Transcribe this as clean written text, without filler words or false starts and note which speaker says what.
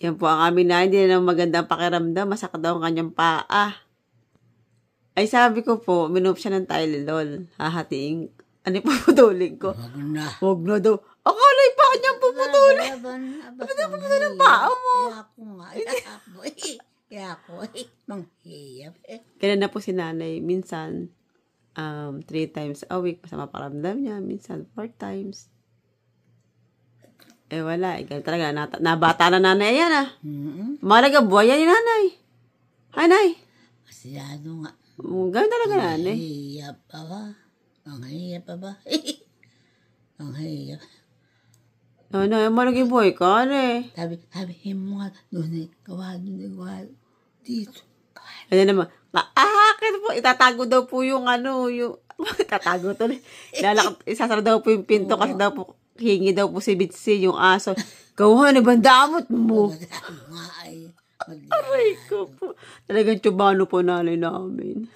Speaker 1: Yan po ang aming na, hindi na magandang pakiramdam. Masakit daw ang kanyang paa. Ay sabi ko po, minum siya ng Tylenol. Hahatiin. Ano yung puputulin ko?
Speaker 2: Wag na.
Speaker 1: Huwag na daw. Akala yung paa niyang puputulin.
Speaker 2: Bakit na
Speaker 1: puputulin ang paa mo?
Speaker 2: Kaya ako nga. Kaya ako. Manghiyap.
Speaker 1: Kailan na po si nanay. Minsan, 3 times a week. Masama pakiramdam niya. Minsan, 4 times. Eh wala. Ganun talaga. Nabata na nanay yan ah. Malaga buhay yan ni nanay. Hi, nay.
Speaker 2: Masyado nga.
Speaker 1: Ganun talaga nanay.
Speaker 2: Manghiyap pa ba? Manghiyap pa ba? Manghiyap.
Speaker 1: Nanay, malaging buhay ka eh.
Speaker 2: Sabi mo nga, doon gawa. Dito.
Speaker 1: Ano naman, kaya po, itatago daw po yung itatago to. Isasara daw po yung pinto kasi daw po, hingi daw po si Bitsy, yung aso. Gawa, bandamot mo.
Speaker 2: Nga ay.
Speaker 1: Aray ko po. Talagang tubano po nanay namin.